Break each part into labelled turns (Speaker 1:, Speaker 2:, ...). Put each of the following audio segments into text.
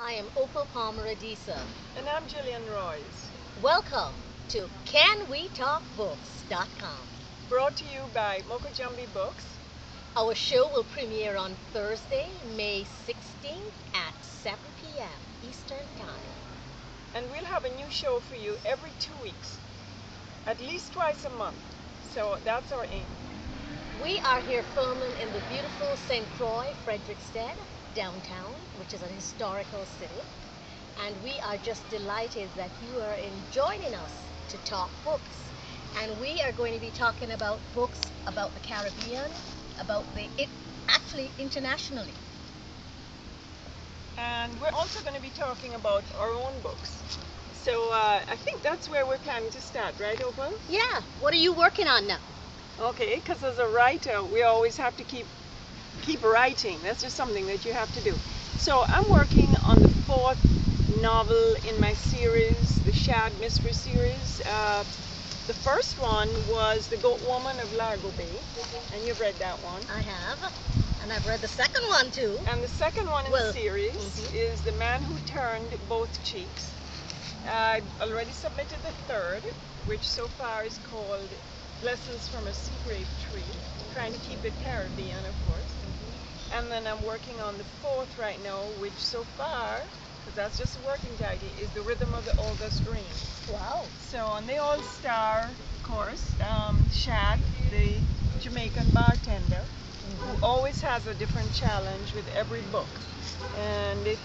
Speaker 1: I am Opal Palmer Adisa.
Speaker 2: And I'm Gillian Royce.
Speaker 1: Welcome to CanWeTalkBooks.com.
Speaker 2: Brought to you by Mokojambi Books.
Speaker 1: Our show will premiere on Thursday, May 16th at 7 p.m. Eastern Time.
Speaker 2: And we'll have a new show for you every 2 weeks, at least twice a month. So that's our aim.
Speaker 1: We are here filming in the beautiful St. Croix, Frederiksted, downtown, which is a historical city. And we are just delighted that you are joining us to talk books. And we are going to be talking about books about the Caribbean, actually internationally.
Speaker 2: And we're also going to be talking about our own books. So I think that's where we're planning to start, right, Opal?
Speaker 1: Yeah, what are you working on now?
Speaker 2: Okay, because as a writer, we always have to keep writing. That's just something that you have to do. So I'm working on the fourth novel in my series, the Shad Mystery series. The first one was The Goat Woman of Largo Bay, and you've read that one.
Speaker 1: I have, and I've read the second one too.
Speaker 2: And the second one in the series is The Man Who Turned Both Cheeks. I've already submitted the third, which so far is called Lessons from a Seagrave Tree, trying to keep it Caribbean, of course. And then I'm working on the fourth right now, which so far, because that's just a working title, is The Rhythm of the August Rain.
Speaker 1: Wow.
Speaker 2: So, and they all star, of course, Shad, the Jamaican bartender, who always has a different challenge with every book. And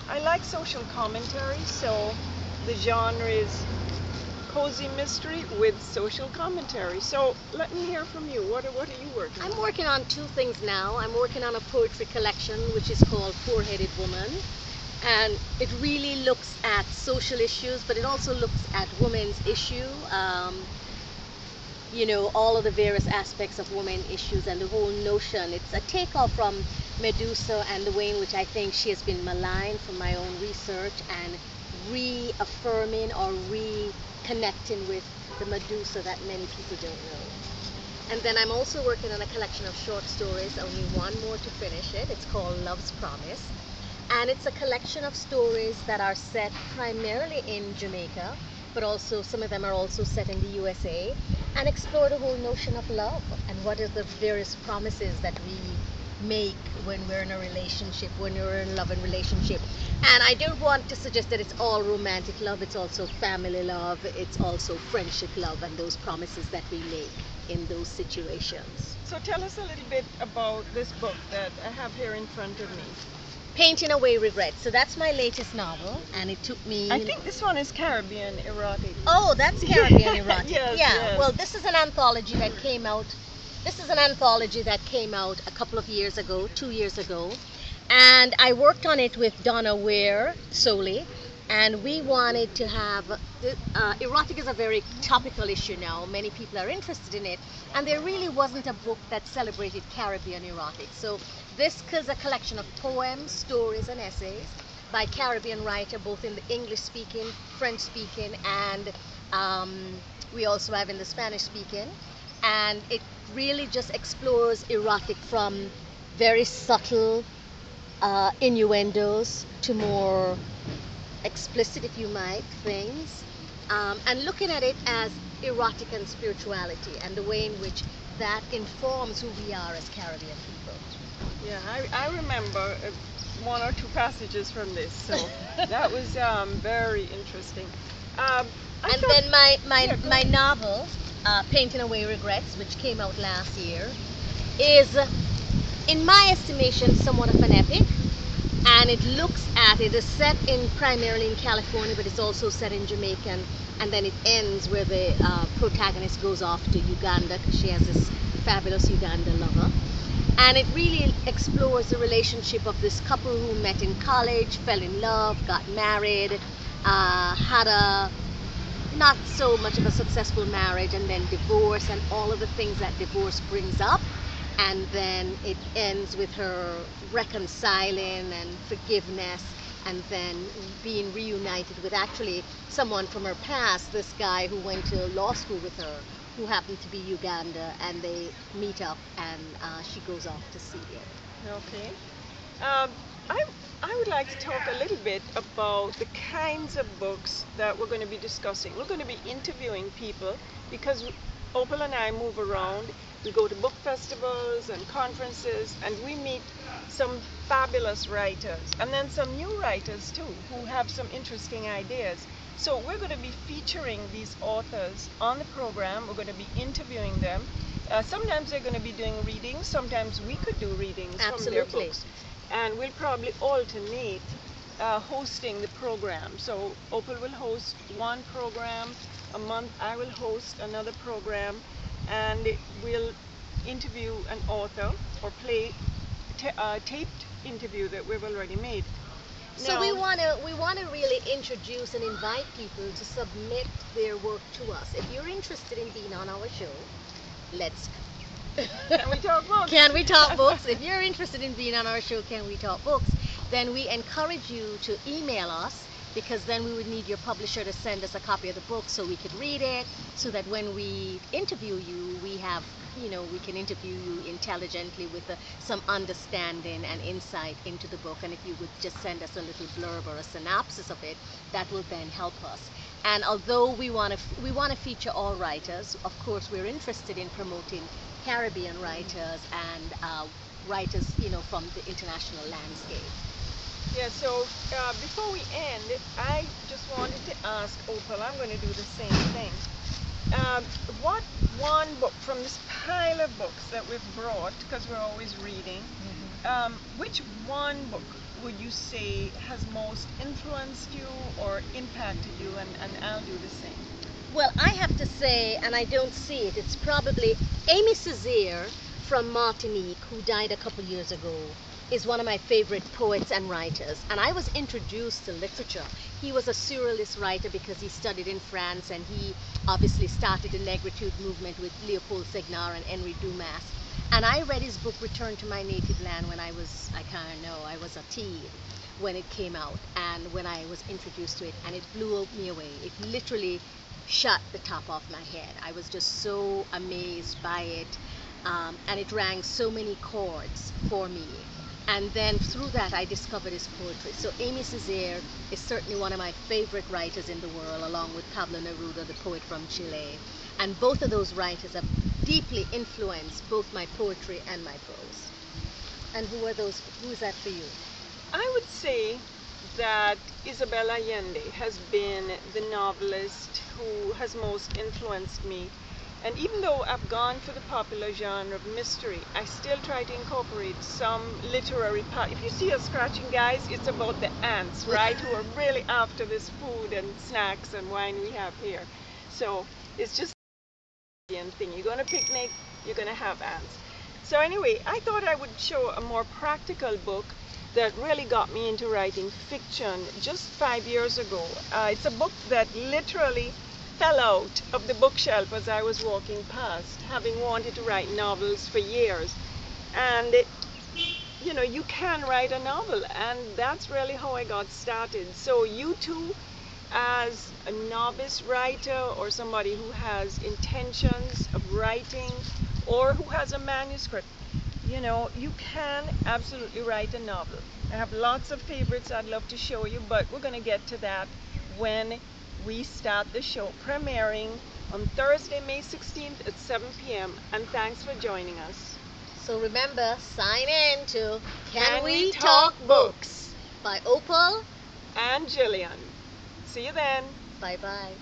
Speaker 2: I like social commentary, so the genre is cozy mystery with social commentary. So let me hear from you. What are you working on?
Speaker 1: I'm working on two things now. I'm working on a poetry collection which is called Four-Headed Woman. And it really looks at social issues, but it also looks at women's issue. All of the various aspects of women issues and the whole notion. It's a takeoff from Medusa and the way in which I think she has been maligned from my own research, and reaffirming or reconnecting with the Medusa that many people don't know. And then I'm also working on a collection of short stories, only one more to finish it. It's called Love's Promise. And it's a collection of stories that are set primarily in Jamaica, but also some of them are also set in the USA, and explore the whole notion of love and what are the various promises that we make when we're in a relationship, when we're in a loving relationship. And I don't want to suggest that it's all romantic love, it's also family love, it's also friendship love, and those promises that we make in those situations.
Speaker 2: So tell us a little bit about this book that I have here in front of me.
Speaker 1: Painting Away Regret. So that's my latest novel, and it took me...
Speaker 2: I think this one is Caribbean erotic.
Speaker 1: Oh, that's Caribbean erotic.
Speaker 2: Yes,
Speaker 1: yeah.
Speaker 2: yes.
Speaker 1: Well, this is an anthology that came out. This is an anthology that came out a couple of years ago, 2 years ago, and I worked on it with Donna Ware solely. And we wanted to have erotic is a very topical issue now. Many people are interested in it, and there really wasn't a book that celebrated Caribbean erotic. So this is a collection of poems, stories, and essays by Caribbean writer, both in the English-speaking, French-speaking, and we also have in the Spanish-speaking. And it really just explores erotic from very subtle innuendos to more explicit, if you might, things, and looking at it as erotic and spirituality and the way in which that informs who we are as Caribbean people.
Speaker 2: Yeah, I remember one or two passages from this, so that was very interesting.
Speaker 1: Then my novel, Painting Away Regrets, which came out last year, is, in my estimation, somewhat of an epic. And it is set primarily in California, but it's also set in Jamaica, and then it ends where the protagonist goes off to Uganda because she has this fabulous Uganda lover. And it really explores the relationship of this couple who met in college, fell in love, got married, had a not so much of a successful marriage, and then divorce, and all of the things that divorce brings up. And then it ends with her reconciling and forgiveness, and then being reunited with actually someone from her past, this guy who went to law school with her, who happened to be Uganda, and they meet up, and she goes off to see it.
Speaker 2: Okay. I would like to talk a little bit about the kinds of books that we're going to be discussing. We're going to be interviewing people because Opal and I move around. We go to book festivals and conferences, and we meet some fabulous writers and then some new writers too who have some interesting ideas. So we're going to be featuring these authors on the program. We're going to be interviewing them. Sometimes they're going to be doing readings. Sometimes we could do readings from their books. And we'll probably alternate hosting the program. So Opal will host one program a month, I will host another program, and we'll interview an author or play a taped interview that we've already made.
Speaker 1: So we want to really introduce and invite people to submit their work to us. If you're interested in being on our show, let's
Speaker 2: Can we talk books?
Speaker 1: Can we talk books? If you're interested in being on our show, Can We Talk Books, then we encourage you to email us, because then we would need your publisher to send us a copy of the book so we could read it, so that when we interview you, we have, we can interview you intelligently with some understanding and insight into the book. And if you would just send us a little blurb or a synopsis of it, that will then help us. And although we want to feature all writers, of course we're interested in promoting Caribbean writers and writers, from the international landscape.
Speaker 2: Yeah, so before we end, I just wanted to ask Opal, I'm going to do the same thing. What one book from this pile of books that we've brought, because we're always reading, which one book would you say has most influenced you or impacted you? And I'll do the same.
Speaker 1: Well, I have to say, and I don't see it, it's probably Aimé Césaire from Martinique, who died a couple years ago, is one of my favorite poets and writers. And I was introduced to literature. He was a surrealist writer because he studied in France, and he obviously started the Negritude movement with Léopold Ségnard and Henri Dumas. And I read his book Return to My Native Land when I was a teen when it came out, and when I was introduced to it, and it blew me away. It literally shut the top off my head. I was just so amazed by it, and it rang so many chords for me. And then through that I discovered his poetry. So Aimé Césaire is certainly one of my favorite writers in the world, along with Pablo Neruda, the poet from Chile. And both of those writers have deeply influenced both my poetry and my prose. And who is that for you?
Speaker 2: I would say that Isabel Allende has been the novelist who has most influenced me. And even though I've gone for the popular genre of mystery, I still try to incorporate some literary part. If you see us scratching, guys, it's about the ants, right? Who are really after this food and snacks and wine we have here. So it's just a thing. You're going to picnic, you're going to have ants. So anyway, I thought I would show a more practical book that really got me into writing fiction just 5 years ago. It's a book that literally fell out of the bookshelf as I was walking past, having wanted to write novels for years. And you can write a novel, and that's really how I got started. So you too, as a novice writer or somebody who has intentions of writing or who has a manuscript, you can absolutely write a novel. I have lots of favorites I'd love to show you, but we're going to get to that when we start the show, premiering on Thursday, May 16th at 7 p.m. And thanks for joining us.
Speaker 1: So remember, sign in to Can We Talk Books by Opal
Speaker 2: and Jillian. See you then.
Speaker 1: Bye-bye.